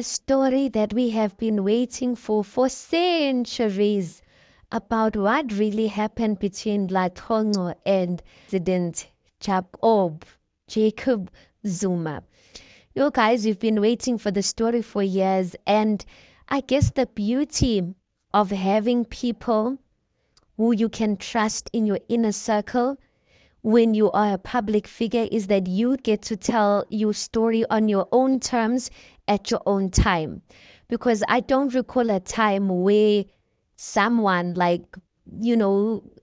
the story that we have been waiting for centuries about what really happened between Laconco and President Jacob Zuma. You guys, we've been waiting for the story for years, and I guess the beauty of having people who you can trust in your inner circle when you are a public figure is that you get to tell your story on your own terms at your own time. Because I don't recall a time where someone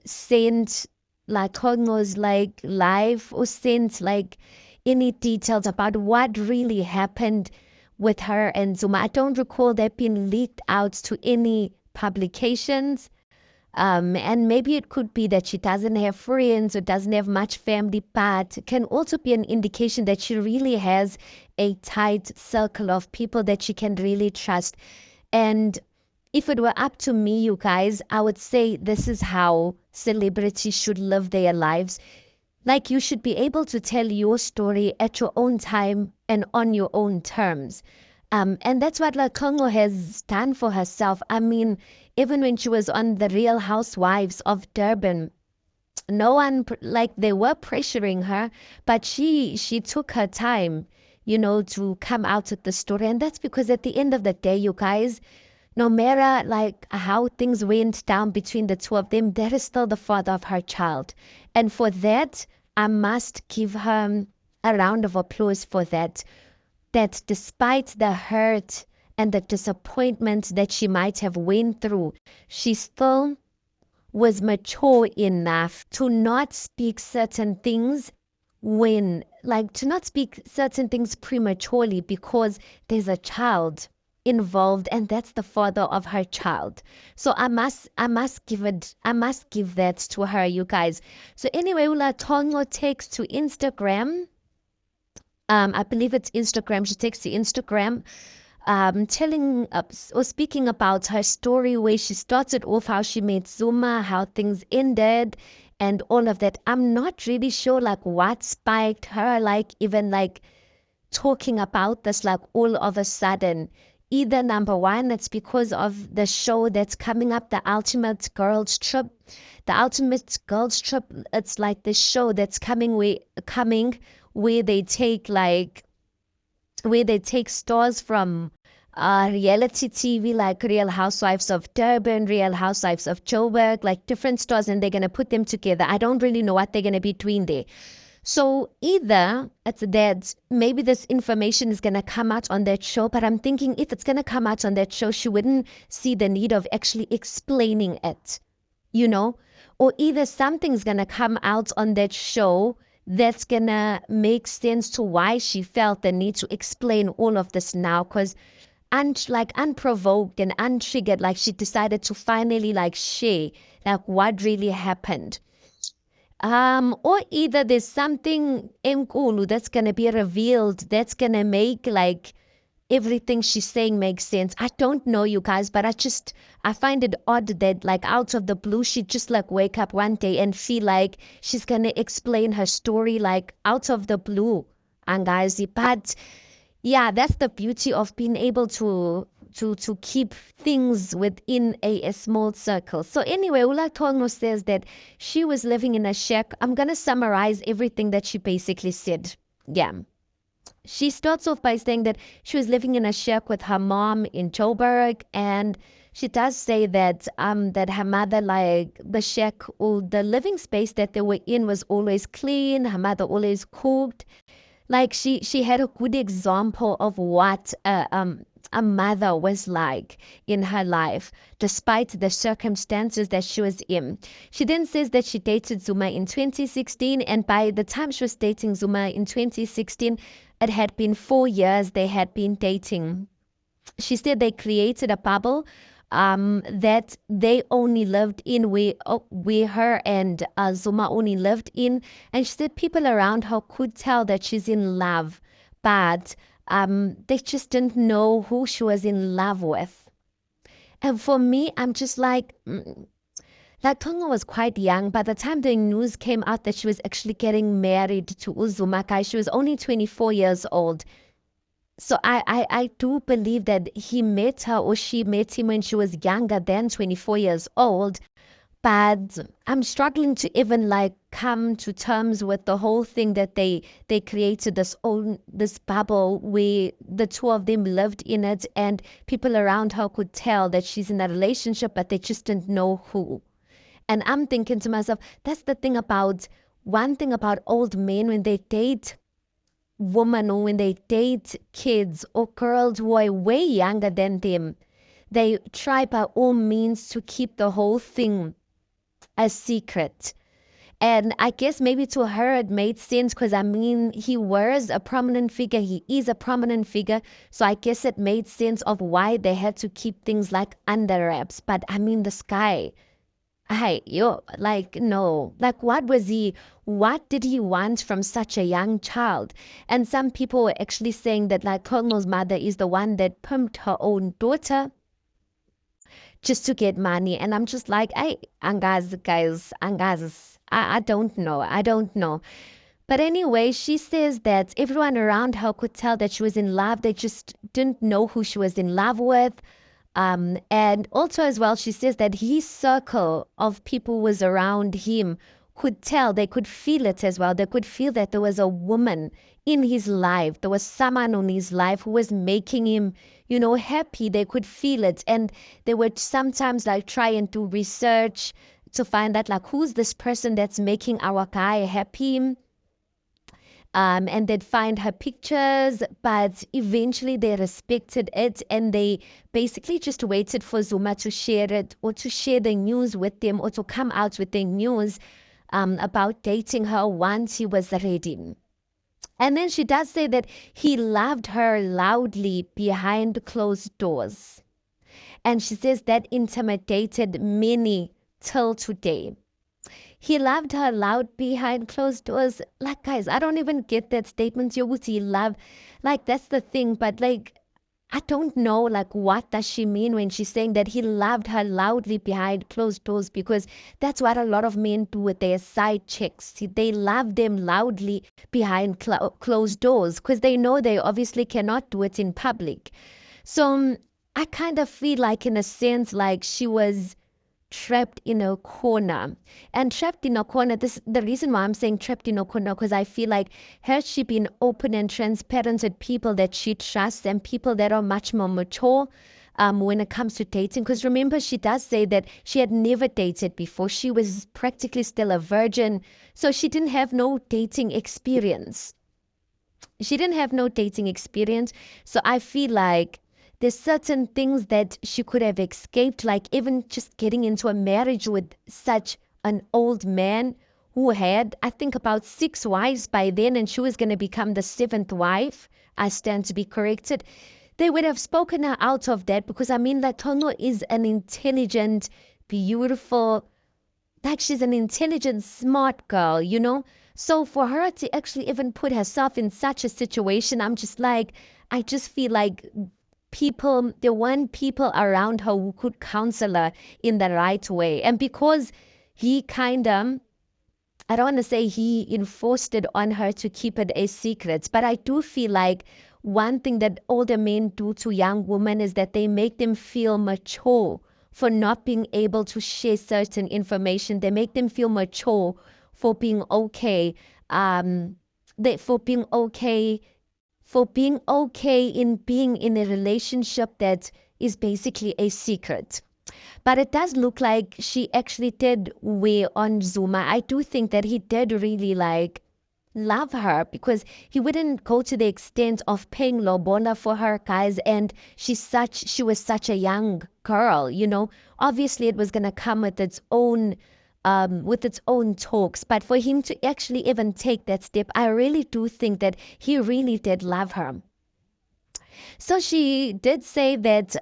sent like Kongo's like live or sent like any details about what really happened with her and Zuma. I don't recall that being leaked out to any publications. And maybe it could be that she doesn't have friends or doesn't have much family, but it can also be an indication that she really has a tight circle of people that she can really trust. And if it were up to me, you guys, I would say this is how celebrities should live their lives. Like you should be able to tell your story at your own time and on your own terms. And that's what Lacongo has done for herself. I mean, even when she was on The Real Housewives of Durban, no one like they were pressuring her, but she took her time, to come out with the story. And that's because at the end of the day, you guys, no matter like how things went down between the two of them, that is still the father of her child. And for that, I must give her a round of applause for that. That despite the hurt and the disappointment that she might have went through, she still was mature enough to not speak certain things to not speak certain things prematurely because there's a child involved and that's the father of her child. So I must give that to her, you guys. So anyway, Ula Tongo takes to Instagram. I believe it's Instagram. She takes to Instagram, telling or speaking about her story where she started off how she met Zuma, how things ended, and all of that. I'm not really sure like what spiked her, like even like talking about this like all of a sudden. Either number one, it's because of the show that's coming up, The Ultimate Girls Trip. The Ultimate Girls Trip, it's like the show that's coming where they take stars from reality TV like Real Housewives of Durban, Real Housewives of Joburg, like different stars, and they're gonna put them together. I don't really know what they're gonna be doing there. So either it's that maybe this information is gonna come out on that show, but I'm thinking if it's gonna come out on that show, she wouldn't see the need of actually explaining it, or either something's gonna come out on that show that's gonna make sense to why she felt the need to explain all of this now, because unprovoked and untriggered, like she decided to finally like share like what really happened. Or either there's something enkulu that's gonna be revealed that's gonna make like everything she's saying makes sense. I don't know, you guys, but I find it odd that like out of the blue she just like wake up one day and feel like she's gonna explain her story like out of the blue, angazi. But yeah, that's the beauty of being able to keep things within a small circle. So anyway, Ula Tongo says that she was living in a shack. I'm gonna summarize everything that she basically said. Yeah. She starts off by saying that she was living in a shack with her mom in Joburg, and she does say that that her mother, like the shack or the living space that they were in, was always clean. Her mother always cooked. Like she had a good example of what a mother was like in her life, despite the circumstances that she was in. She then says that she dated Zuma in 2016, and by the time she was dating Zuma in 2016, it had been 4 years they had been dating. She said they created a bubble that they only lived in, where her and Zuma only lived in. And she said people around her could tell that she's in love, but they just didn't know who she was in love with. And for me, I'm just like, Tonga was quite young. By the time the news came out that she was actually getting married to Uzuma, guys, she was only 24 years old. So I do believe that he met her or she met him when she was younger than 24 years old. But I'm struggling to even like come to terms with the whole thing that they created this bubble where the two of them lived in it, and people around her could tell that she's in a relationship, but they just didn't know who. And I'm thinking to myself, that's the thing about one thing about old men when they date women or when they date kids or girls who are way younger than them, they try by all means to keep the whole thing a secret. And I guess maybe to her it made sense because I mean, he was a prominent figure, he is a prominent figure. So I guess it made sense of why they had to keep things like under wraps. But I mean, this guy, hey, yo, like, no, like, what did he want from such a young child? And some people were actually saying that, like, Colonel's mother is the one that pimped her own daughter just to get money. And I'm just like, hey, angas, I don't know. I don't know. But anyway, she says that everyone around her could tell that she was in love. They just didn't know who she was in love with. And also, as well, she says that his circle of people was around him could tell, they could feel it as well. They could feel that there was a woman in his life. There was someone in his life who was making him, happy. They could feel it. And they would sometimes like try and do research to find out like who's this person that's making our guy happy, and they'd find her pictures, but eventually they respected it and they basically just waited for Zuma to share it or to share the news with them or to come out with the news about dating her once he was ready. And then she does say that he loved her loudly behind closed doors. And she says that intimidated many till today. He loved her loud behind closed doors. Like, guys, I don't even get that statement. Yoguti love. Like, that's the thing. But, like, I don't know, like, what does she mean when she's saying that he loved her loudly behind closed doors? Because that's what a lot of men do with their side chicks. They love them loudly behind closed doors because they know they obviously cannot do it in public. So I kind of feel like, in a sense, like she was trapped in a corner. And trapped in a corner, this the reason why I'm saying trapped in a corner, because I feel like has she been open and transparent with people that she trusts and people that are much more mature when it comes to dating? Because remember, she does say that she had never dated before. She was practically still a virgin, so she didn't have no dating experience. She didn't have no dating experience. So I feel like there's certain things that she could have escaped, like even just getting into a marriage with such an old man who had, I think, about six wives by then, and she was going to become the seventh wife. I stand to be corrected. They would have spoken her out of that because I mean, Latono is an intelligent, beautiful, like she's an intelligent, smart girl. So for her to actually even put herself in such a situation, I'm just like, I just feel like there weren't people around her who could counsel her in the right way. And because he kind of, I don't want to say he enforced it on her to keep it a secret, but I do feel like one thing that older men do to young women is that they make them feel mature for not being able to share certain information. They make them feel mature for being okay. For being okay, in being in a relationship that is basically a secret. But it does look like she actually did weigh on Zuma. I do think that he did really like love her because he wouldn't go to the extent of paying lobola for her, guys. And she was such a young girl. Obviously it was gonna come with its own talks. But for him to actually even take that step, I really do think that he really did love her. So she did say that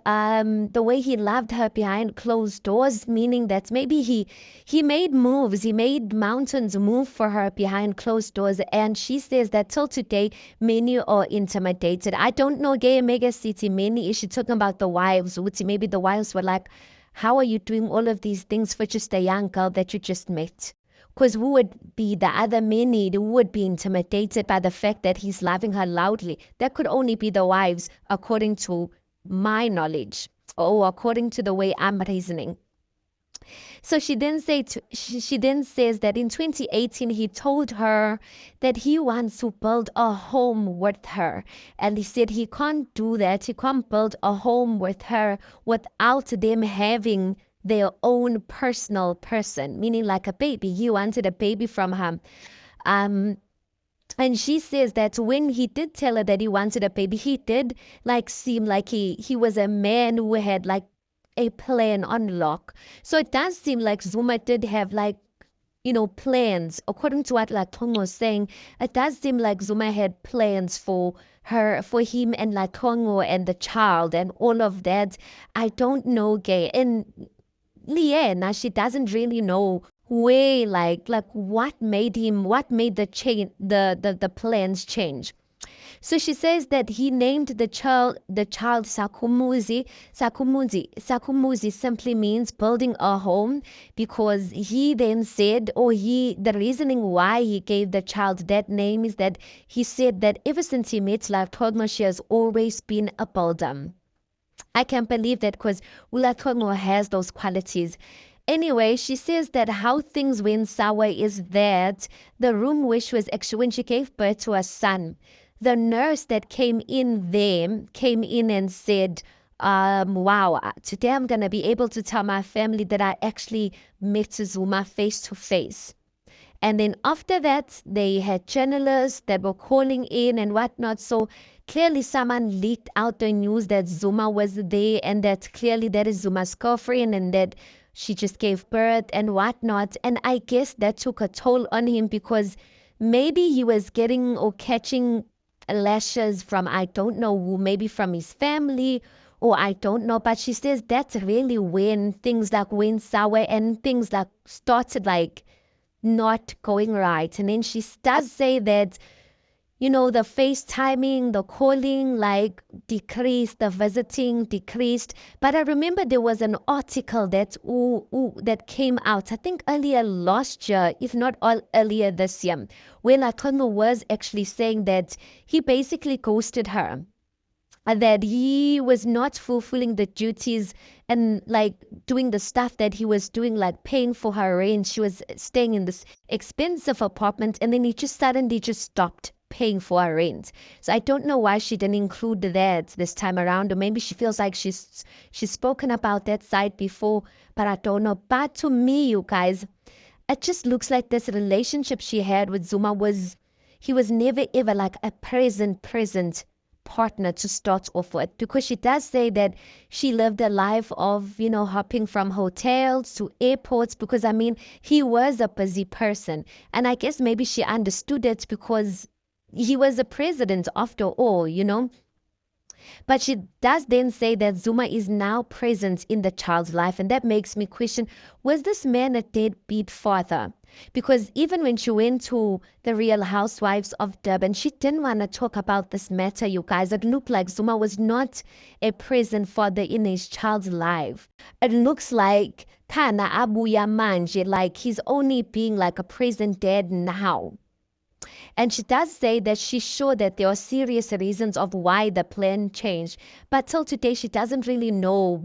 the way he loved her behind closed doors, meaning that maybe he made moves, he made mountains move for her behind closed doors. And she says that till today, many are intimidated. I don't know, gay mega city, many is she talking about the wives? Would maybe the wives were like, how are you doing all of these things for just a young girl that you just met? Because who would be the other many who would be intimidated by the fact that he's loving her loudly? That could only be the wives, according to my knowledge, or according to the way I'm reasoning. So she then says that in 2018 he told her that he wants to build a home with her, and he said he can't do that. He can't build a home with her without them having their own personal person, meaning like a baby. He wanted a baby from her. Um, and she says that when he did tell her that he wanted a baby, he did like seem like he was a man who had like a plan on lock. So it does seem like Zuma did have like, plans. According to what Laconco was saying, it does seem like Zuma had plans for him and Laconco and the child and all of that. I don't know, gay. And Leanna, she doesn't really know where, like what made the plans change. So she says that he named the child Sakumuzi simply means building a home, because he then said, or the reasoning why he gave the child that name is that he said that ever since he met Laconco, she has always been a builder. I can't believe that, because Ulatongo has those qualities. Anyway, she says that how things went sour is that the room where she was actually, when she gave birth to her son, the nurse that came in and said, wow, today I'm going to be able to tell my family that I actually met Zuma face to face. And then after that, they had journalists that were calling in and whatnot. So clearly someone leaked out the news that Zuma was there, and that clearly that is Zuma's girlfriend, and that she just gave birth and whatnot. And I guess that took a toll on him, because maybe he was getting or catching lashes from, I don't know who, maybe from his family, or I don't know. But she says that's really when things like went sour and things like started like not going right. And then she does say that, the FaceTiming, the calling, like decreased, the visiting decreased. But I remember there was an article that came out, I think earlier last year, if not all earlier this year, where Laconco was actually saying that he basically ghosted her, that he was not fulfilling the duties and like doing the stuff that he was doing, like paying for her rent. She was staying in this expensive apartment, and then he just suddenly just stopped paying for her rent. So I don't know why she didn't include that this time around, or maybe she feels like she's spoken about that side before, but I don't know. But to me, you guys, it just looks like this relationship she had with Zuma he was never ever like a present partner to start off with, because she does say that she lived a life of, hopping from hotels to airports, because I mean, he was a busy person. And I guess maybe she understood it because he was a president after all. But she does then say that Zuma is now present in the child's life, and that makes me question, was this man a deadbeat father? Because even when she went to the Real Housewives of Durban, she didn't want to talk about this matter, you guys. It looked like Zuma was not a present father in his child's life. It looks like Kana Abuya Manje, like he's only being like a present dad now. And she does say that she's sure that there are serious reasons of why the plan changed. But till today, she doesn't really know,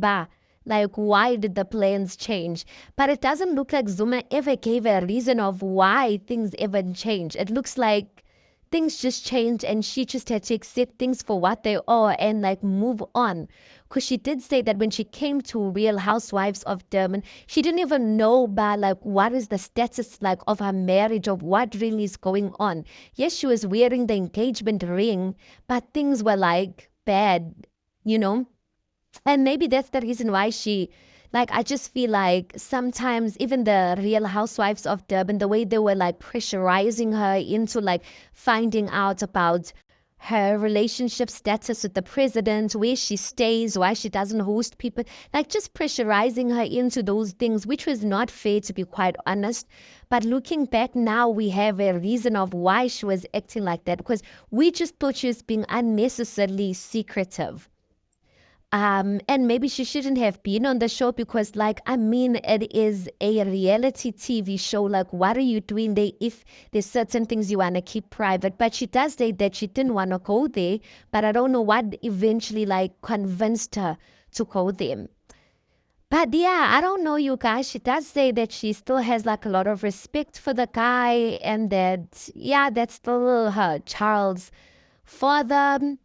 like why did the plans change. But it doesn't look like Zuma ever gave a reason of why things ever changed. It looks like things just changed, and she just had to accept things for what they are and like move on. Because she did say that when she came to Real Housewives of Durban, she didn't even know about like what is the status like of her marriage, of what really is going on. Yes, she was wearing the engagement ring, but things were like bad, you know. And maybe that's the reason why I just feel like sometimes even the Real Housewives of Durban, the way they were like pressurizing her into like finding out about her relationship status with the president, where she stays, why she doesn't host people, like just pressurizing her into those things, which was not fair, to be quite honest. But looking back now, we have a reason of why she was acting like that, because we just thought she was being unnecessarily secretive. And maybe she shouldn't have been on the show because, like, I mean, it is a reality TV show. Like, what are you doing there if there's certain things you want to keep private? But she does say that she didn't want to go there, but I don't know what eventually, like, convinced her to go there. But yeah, I don't know, you guys. She does say that she still has like a lot of respect for the guy and that, yeah, that's still her Charles' father.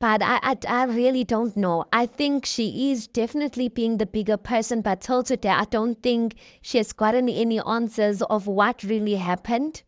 But I really don't know. I think she is definitely being the bigger person, but till today, I don't think she has gotten any answers of what really happened.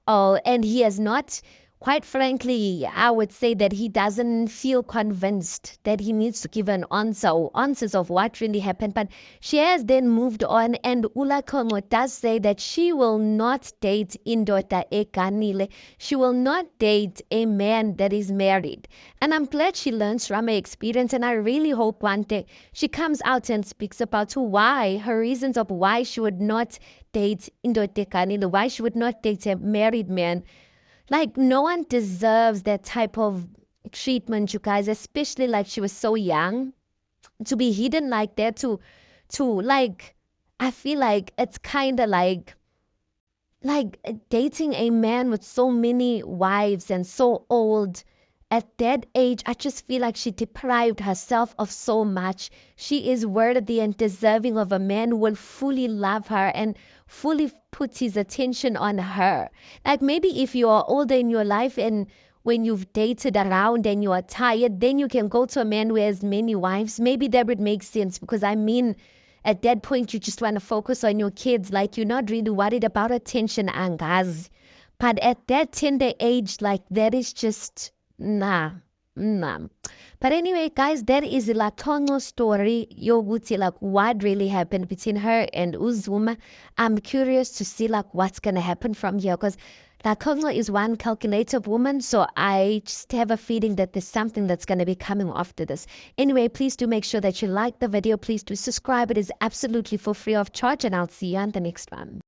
Oh, and he has not, quite frankly, I would say that he doesn't feel convinced that he needs to give an answer or answers of what really happened. But she has then moved on, and Laconco does say that she will not date Indota Ekanile. She will not date a man that is married. And I'm glad she learns from her experience, and I really hope one day she comes out and speaks about why, her reasons of why she would not date Indota Ekanile, why she would not date a married man. Like, no one deserves that type of treatment, you guys, especially like she was so young to be hidden like that, to like, I feel like it's kind of like dating a man with so many wives and so old at that age. I just feel like she deprived herself of so much. She is worthy and deserving of a man who will fully love her and fully put his attention on her. Like, maybe if you are older in your life and when you've dated around and you are tired, then you can go to a man who has many wives. Maybe that would make sense, because I mean, at that point, you just want to focus on your kids. Like, you're not really worried about attention, angas. But at that tender age, like, that is just, nah, nah. But anyway, guys, that is the Laconco story. Yoguti, like, what really happened between her and Uzuma. I'm curious to see, like, what's going to happen from here, because Laconco is one calculative woman, so I just have a feeling that there's something that's going to be coming after this. Anyway, please do make sure that you like the video. Please do subscribe. It is absolutely for free of charge, and I'll see you on the next one.